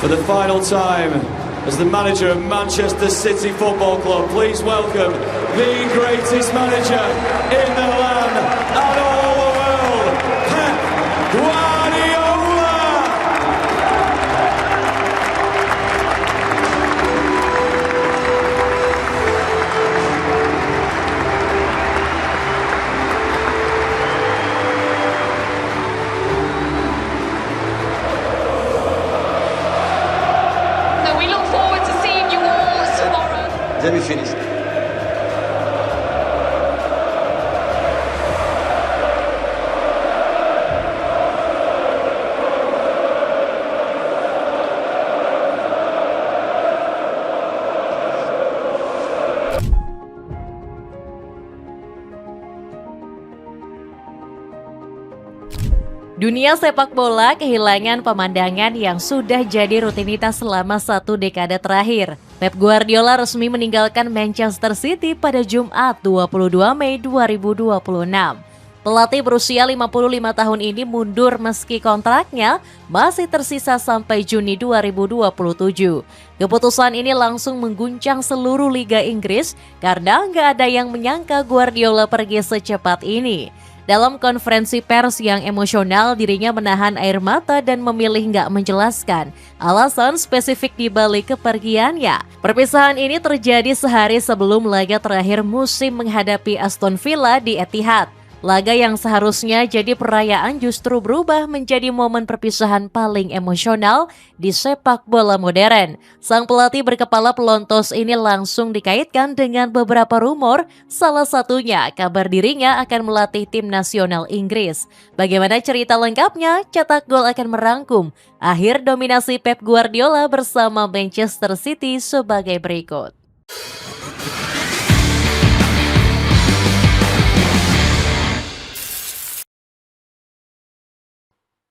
For the final time, as the manager of Manchester City Football Club, please welcome the greatest manager in the land and all the world, Pep Guardiola! So we look forward to seeing you all tomorrow. Let me finish. Dunia sepak bola kehilangan pemandangan yang sudah jadi rutinitas selama 1 dekade terakhir. Pep Guardiola resmi meninggalkan Manchester City pada Jumat 22 Mei 2026. Pelatih berusia 55 tahun ini mundur meski kontraknya masih tersisa sampai Juni 2027. Keputusan ini langsung mengguncang seluruh Liga Inggris karena nggak ada yang menyangka Guardiola pergi secepat ini. Dalam konferensi pers yang emosional, dirinya menahan air mata dan memilih nggak menjelaskan alasan spesifik di balik kepergiannya. Perpisahan ini terjadi sehari sebelum laga terakhir musim menghadapi Aston Villa di Etihad. Laga yang seharusnya jadi perayaan justru berubah menjadi momen perpisahan paling emosional di sepak bola modern. Sang pelatih berkepala pelontos ini langsung dikaitkan dengan beberapa rumor, salah satunya kabar dirinya akan melatih tim nasional Inggris. Bagaimana cerita lengkapnya? Cetak Gol akan merangkum akhir dominasi Pep Guardiola bersama Manchester City sebagai berikut.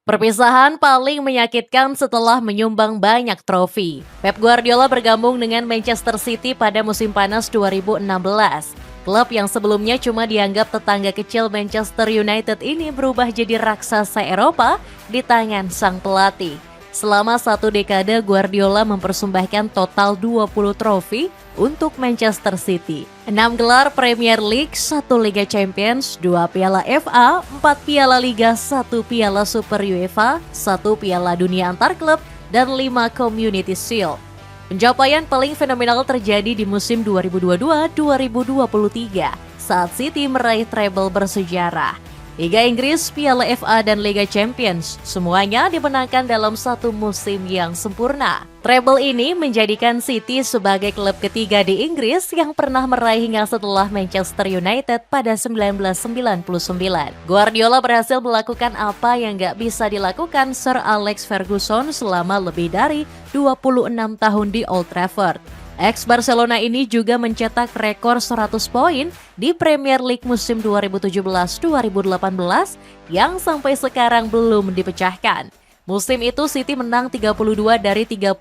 Perpisahan paling menyakitkan setelah menyumbang banyak trofi. Pep Guardiola bergabung dengan Manchester City pada musim panas 2016. Klub yang sebelumnya cuma dianggap tetangga kecil Manchester United ini berubah jadi raksasa Eropa di tangan sang pelatih. Selama 1 dekade, Guardiola mempersembahkan total 20 trofi untuk Manchester City. 6 gelar Premier League, 1 Liga Champions, 2 Piala FA, 4 Piala Liga, 1 Piala Super UEFA, 1 Piala Dunia Antar Klub, dan 5 Community Shield. Pencapaian paling fenomenal terjadi di musim 2022-2023 saat City meraih treble bersejarah. Liga Inggris, Piala FA, dan Liga Champions, semuanya dimenangkan dalam satu musim yang sempurna. Treble ini menjadikan City sebagai klub ketiga di Inggris yang pernah meraih hingga setelah Manchester United pada 1999. Guardiola berhasil melakukan apa yang gak bisa dilakukan Sir Alex Ferguson selama lebih dari 26 tahun di Old Trafford. Ex-Barcelona ini juga mencetak rekor 100 poin di Premier League musim 2017-2018 yang sampai sekarang belum dipecahkan. Musim itu City menang 32 dari 38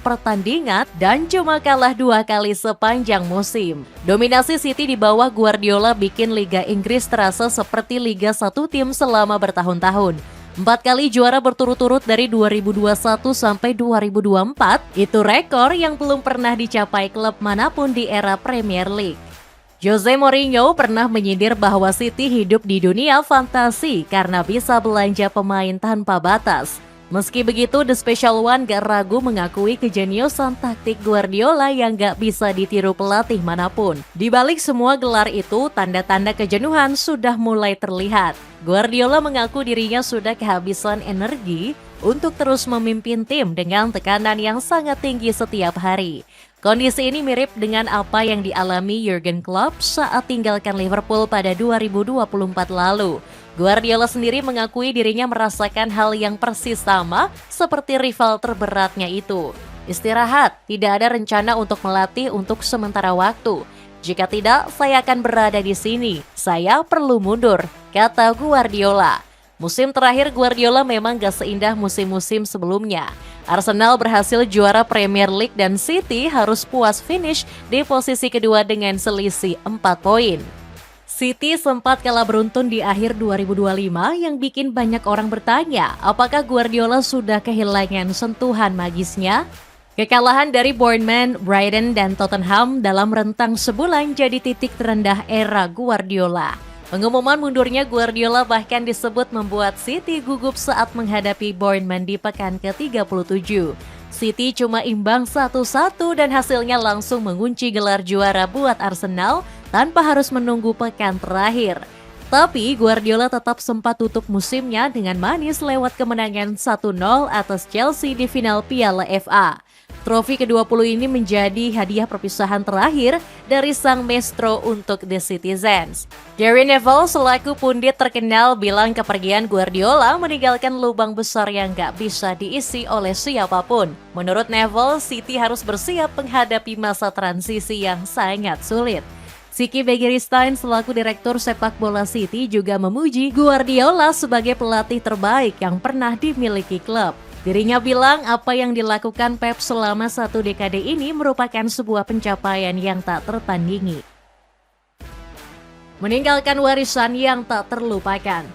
pertandingan dan cuma kalah 2 kali sepanjang musim. Dominasi City di bawah Guardiola bikin Liga Inggris terasa seperti Liga 1 tim selama bertahun-tahun. 4 kali juara berturut-turut dari 2021 sampai 2024, itu rekor yang belum pernah dicapai klub manapun di era Premier League. Jose Mourinho pernah menyindir bahwa City hidup di dunia fantasi karena bisa belanja pemain tanpa batas. Meski begitu, The Special One gak ragu mengakui kejeniusan taktik Guardiola yang gak bisa ditiru pelatih manapun. Di balik semua gelar itu, tanda-tanda kejenuhan sudah mulai terlihat. Guardiola mengaku dirinya sudah kehabisan energi untuk terus memimpin tim dengan tekanan yang sangat tinggi setiap hari. Kondisi ini mirip dengan apa yang dialami Jurgen Klopp saat tinggalkan Liverpool pada 2024 lalu. Guardiola sendiri mengakui dirinya merasakan hal yang persis sama seperti rival terberatnya itu. Istirahat, tidak ada rencana untuk melatih untuk sementara waktu. Jika tidak, saya akan berada di sini. Saya perlu mundur, kata Guardiola. Musim terakhir Guardiola memang gak seindah musim-musim sebelumnya. Arsenal berhasil juara Premier League dan City harus puas finish di posisi kedua dengan selisih 4 poin. City sempat kalah beruntun di akhir 2025 yang bikin banyak orang bertanya apakah Guardiola sudah kehilangan sentuhan magisnya? Kekalahan dari Bournemouth, Brighton, dan Tottenham dalam rentang sebulan jadi titik terendah era Guardiola. Pengumuman mundurnya Guardiola bahkan disebut membuat City gugup saat menghadapi Bournemouth di pekan ke-37. City cuma imbang 1-1 dan hasilnya langsung mengunci gelar juara buat Arsenal tanpa harus menunggu pekan terakhir. Tapi Guardiola tetap sempat tutup musimnya dengan manis lewat kemenangan 1-0 atas Chelsea di final Piala FA. Trofi ke-20 ini menjadi hadiah perpisahan terakhir dari sang maestro untuk The Citizens. Gary Neville selaku pundit terkenal bilang kepergian Guardiola meninggalkan lubang besar yang gak bisa diisi oleh siapapun. Menurut Neville, City harus bersiap menghadapi masa transisi yang sangat sulit. Siki Begiristain selaku direktur sepak bola City juga memuji Guardiola sebagai pelatih terbaik yang pernah dimiliki klub. Dirinya bilang apa yang dilakukan Pep selama 1 dekade ini merupakan sebuah pencapaian yang tak tertandingi. Meninggalkan warisan yang tak terlupakan.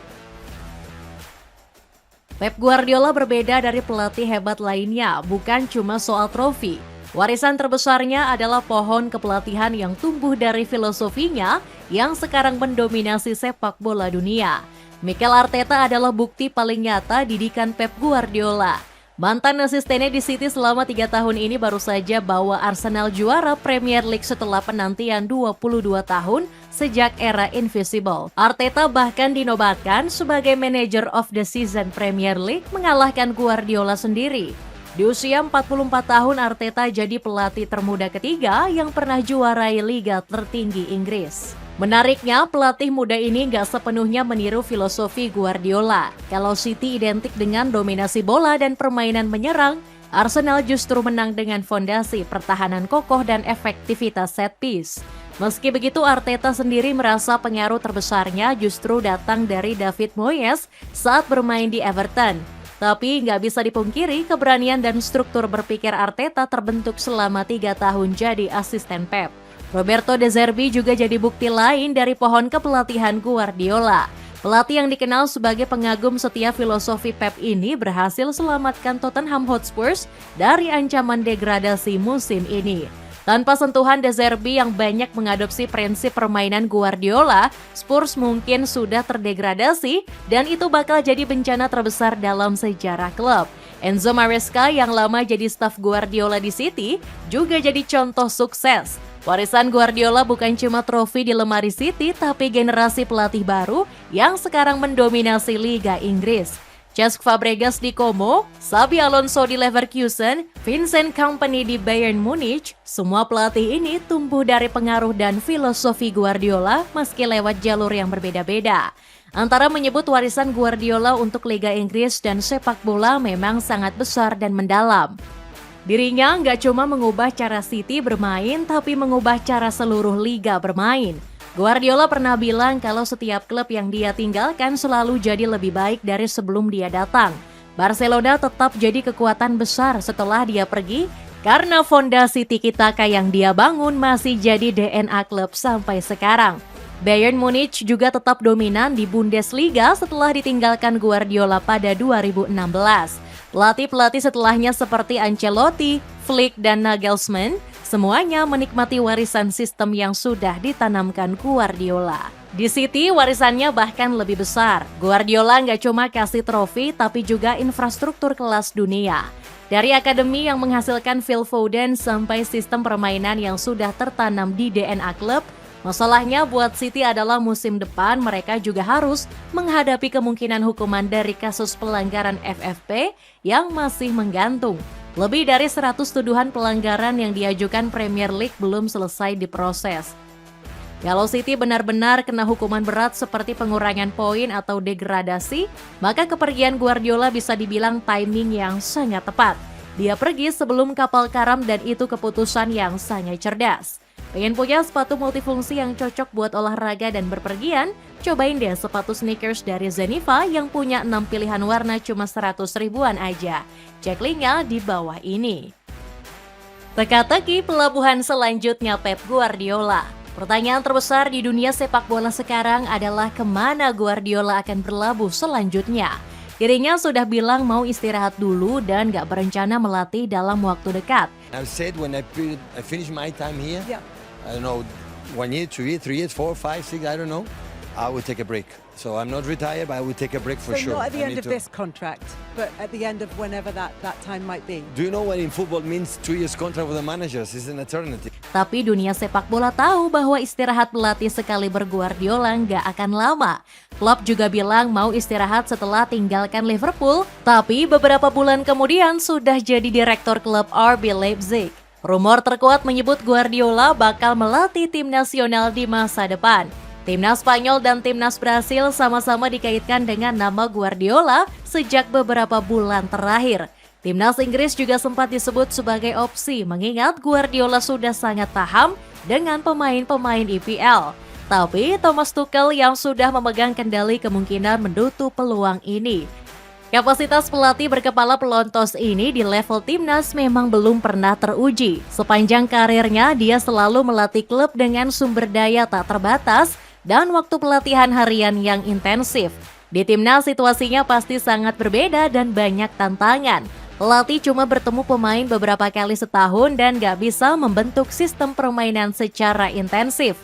Pep Guardiola berbeda dari pelatih hebat lainnya, bukan cuma soal trofi. Warisan terbesarnya adalah pohon kepelatihan yang tumbuh dari filosofinya yang sekarang mendominasi sepak bola dunia. Mikel Arteta adalah bukti paling nyata didikan Pep Guardiola. Mantan asistennya di City selama 3 tahun ini baru saja bawa Arsenal juara Premier League setelah penantian 22 tahun sejak era Invisible. Arteta bahkan dinobatkan sebagai Manager of the Season Premier League mengalahkan Guardiola sendiri. Di usia 44 tahun Arteta jadi pelatih termuda ketiga yang pernah juarai liga tertinggi Inggris. Menariknya, pelatih muda ini gak sepenuhnya meniru filosofi Guardiola. Kalau City identik dengan dominasi bola dan permainan menyerang, Arsenal justru menang dengan fondasi pertahanan kokoh dan efektivitas set piece. Meski begitu, Arteta sendiri merasa pengaruh terbesarnya justru datang dari David Moyes saat bermain di Everton. Tapi nggak bisa dipungkiri keberanian dan struktur berpikir Arteta terbentuk selama 3 tahun jadi asisten Pep. Roberto De Zerbi juga jadi bukti lain dari pohon kepelatihan Guardiola. Pelatih yang dikenal sebagai pengagum setia filosofi Pep ini berhasil selamatkan Tottenham Hotspur dari ancaman degradasi musim ini. Tanpa sentuhan De Zerbi yang banyak mengadopsi prinsip permainan Guardiola, Spurs mungkin sudah terdegradasi dan itu bakal jadi bencana terbesar dalam sejarah klub. Enzo Maresca yang lama jadi staf Guardiola di City juga jadi contoh sukses. Warisan Guardiola bukan cuma trofi di lemari City, tapi generasi pelatih baru yang sekarang mendominasi Liga Inggris. Cesc Fabregas di Como, Xabi Alonso di Leverkusen, Vincent Kompany di Bayern Munich, semua pelatih ini tumbuh dari pengaruh dan filosofi Guardiola meski lewat jalur yang berbeda-beda. Antara menyebut warisan Guardiola untuk Liga Inggris dan sepak bola memang sangat besar dan mendalam. Dirinya nggak cuma mengubah cara City bermain, tapi mengubah cara seluruh liga bermain. Guardiola pernah bilang kalau setiap klub yang dia tinggalkan selalu jadi lebih baik dari sebelum dia datang. Barcelona tetap jadi kekuatan besar setelah dia pergi, karena fondasi tiki-taka yang dia bangun masih jadi DNA klub sampai sekarang. Bayern Munich juga tetap dominan di Bundesliga setelah ditinggalkan Guardiola pada 2016. Pelatih-pelatih setelahnya seperti Ancelotti, Flick, dan Nagelsmann, semuanya menikmati warisan sistem yang sudah ditanamkan Guardiola. Di City, warisannya bahkan lebih besar. Guardiola nggak cuma kasih trofi, tapi juga infrastruktur kelas dunia. Dari akademi yang menghasilkan Phil Foden sampai sistem permainan yang sudah tertanam di DNA klub, masalahnya buat City adalah musim depan mereka juga harus menghadapi kemungkinan hukuman dari kasus pelanggaran FFP yang masih menggantung. Lebih dari 100 tuduhan pelanggaran yang diajukan Premier League belum selesai diproses. Kalau City benar-benar kena hukuman berat seperti pengurangan poin atau degradasi, maka kepergian Guardiola bisa dibilang timing yang sangat tepat. Dia pergi sebelum kapal karam dan itu keputusan yang sangat cerdas. Pengen punya sepatu multifungsi yang cocok buat olahraga dan berpergian? Cobain deh sepatu sneakers dari Zeniva yang punya 6 pilihan warna cuma 100 ribuan aja. Cek linknya di bawah ini. Teka-teki pelabuhan selanjutnya Pep Guardiola. Pertanyaan terbesar di dunia sepak bola sekarang adalah kemana Guardiola akan berlabuh selanjutnya. Dirinya sudah bilang mau istirahat dulu dan gak berencana melatih dalam waktu dekat. I've said when I finish my time here, Yeah. I don't know, 1 year, 2 years, 3 years, 4, 5, 6, I don't know, I will take a break. So I'm not retired, but I will take a break for So sure. not at the I end need of to- this contract, but at the end of whenever that time might be. Do you know what in football means 2 years contract with the managers? It's an eternity. Tapi dunia sepak bola tahu bahwa istirahat pelatih sekali Guardiola nggak akan lama. Klopp juga bilang mau istirahat setelah tinggalkan Liverpool, tapi beberapa bulan kemudian sudah jadi direktur klub RB Leipzig. Rumor terkuat menyebut Guardiola bakal melatih tim nasional di masa depan. Timnas Spanyol dan Timnas Brasil sama-sama dikaitkan dengan nama Guardiola sejak beberapa bulan terakhir. Timnas Inggris juga sempat disebut sebagai opsi mengingat Guardiola sudah sangat paham dengan pemain-pemain IPL. Tapi Thomas Tuchel yang sudah memegang kendali kemungkinan menutup peluang ini. Kapasitas pelatih berkepala pelontos ini di level timnas memang belum pernah teruji. Sepanjang karirnya, dia selalu melatih klub dengan sumber daya tak terbatas dan waktu pelatihan harian yang intensif. Di timnas situasinya pasti sangat berbeda dan banyak tantangan. Pelatih cuma bertemu pemain beberapa kali setahun dan gak bisa membentuk sistem permainan secara intensif.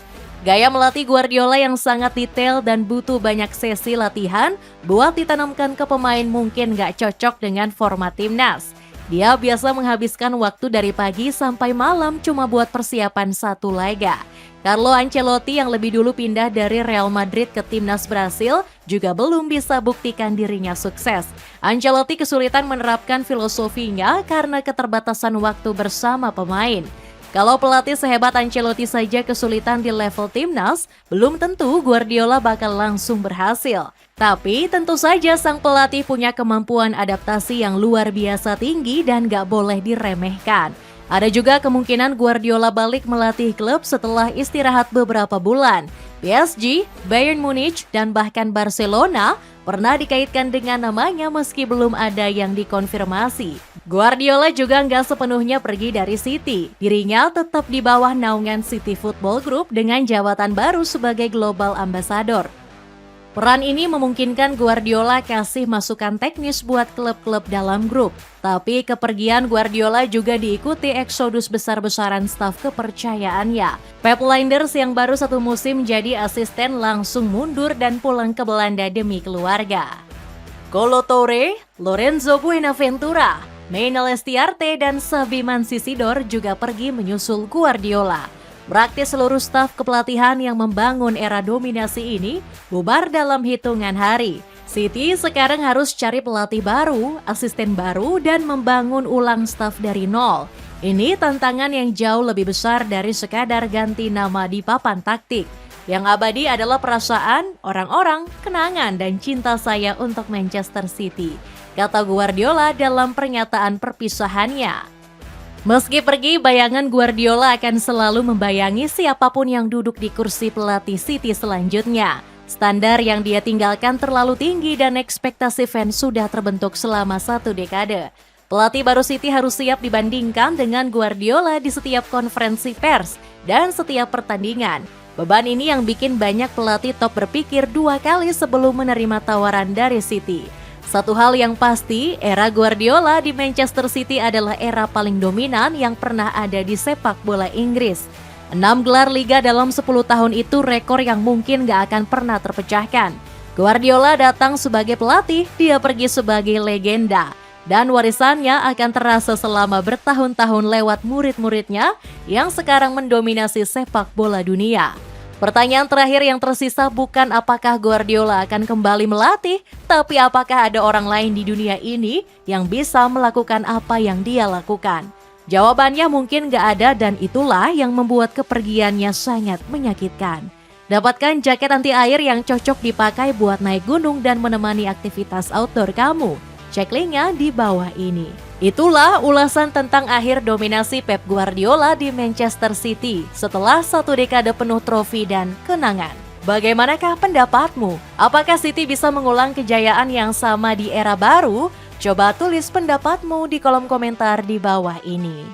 Gaya melatih Guardiola yang sangat detail dan butuh banyak sesi latihan buat ditanamkan ke pemain mungkin gak cocok dengan format timnas. Dia biasa menghabiskan waktu dari pagi sampai malam cuma buat persiapan satu laga. Carlo Ancelotti yang lebih dulu pindah dari Real Madrid ke timnas Brasil juga belum bisa buktikan dirinya sukses. Ancelotti kesulitan menerapkan filosofinya karena keterbatasan waktu bersama pemain. Kalau pelatih sehebat Ancelotti saja kesulitan di level timnas, belum tentu Guardiola bakal langsung berhasil. Tapi tentu saja sang pelatih punya kemampuan adaptasi yang luar biasa tinggi dan gak boleh diremehkan. Ada juga kemungkinan Guardiola balik melatih klub setelah istirahat beberapa bulan. PSG, Bayern Munich, dan bahkan Barcelona pernah dikaitkan dengan namanya meski belum ada yang dikonfirmasi. Guardiola juga nggak sepenuhnya pergi dari City. Dirinya tetap di bawah naungan City Football Group dengan jabatan baru sebagai Global Ambassador. Peran ini memungkinkan Guardiola kasih masukan teknis buat klub-klub dalam grup. Tapi kepergian Guardiola juga diikuti eksodus besar-besaran staf kepercayaannya. Pep Lijnders yang baru 1 musim jadi asisten langsung mundur dan pulang ke Belanda demi keluarga. Kolo Touré, Lorenzo Buenaventura, Maynard Lestiarte, dan Xavi Mansisidor juga pergi menyusul Guardiola. Praktis seluruh staf kepelatihan yang membangun era dominasi ini bubar dalam hitungan hari. City sekarang harus cari pelatih baru, asisten baru, dan membangun ulang staf dari nol. Ini tantangan yang jauh lebih besar dari sekadar ganti nama di papan taktik. Yang abadi adalah perasaan, orang-orang, kenangan, dan cinta saya untuk Manchester City, kata Guardiola dalam pernyataan perpisahannya. Meski pergi, bayangan Guardiola akan selalu membayangi siapapun yang duduk di kursi pelatih City selanjutnya. Standar yang dia tinggalkan terlalu tinggi dan ekspektasi fans sudah terbentuk selama 1 dekade. Pelatih baru City harus siap dibandingkan dengan Guardiola di setiap konferensi pers dan setiap pertandingan. Beban ini yang bikin banyak pelatih top berpikir 2 kali sebelum menerima tawaran dari City. Satu hal yang pasti, era Guardiola di Manchester City adalah era paling dominan yang pernah ada di sepak bola Inggris. 6 gelar liga dalam 10 tahun itu rekor yang mungkin gak akan pernah terpecahkan. Guardiola datang sebagai pelatih, dia pergi sebagai legenda. Dan warisannya akan terasa selama bertahun-tahun lewat murid-muridnya yang sekarang mendominasi sepak bola dunia. Pertanyaan terakhir yang tersisa bukan apakah Guardiola akan kembali melatih, tapi apakah ada orang lain di dunia ini yang bisa melakukan apa yang dia lakukan. Jawabannya mungkin gak ada dan itulah yang membuat kepergiannya sangat menyakitkan. Dapatkan jaket anti air yang cocok dipakai buat naik gunung dan menemani aktivitas outdoor kamu. Cek linknya di bawah ini. Itulah ulasan tentang akhir dominasi Pep Guardiola di Manchester City setelah 1 dekade penuh trofi dan kenangan. Bagaimanakah pendapatmu? Apakah City bisa mengulang kejayaan yang sama di era baru? Coba tulis pendapatmu di kolom komentar di bawah ini.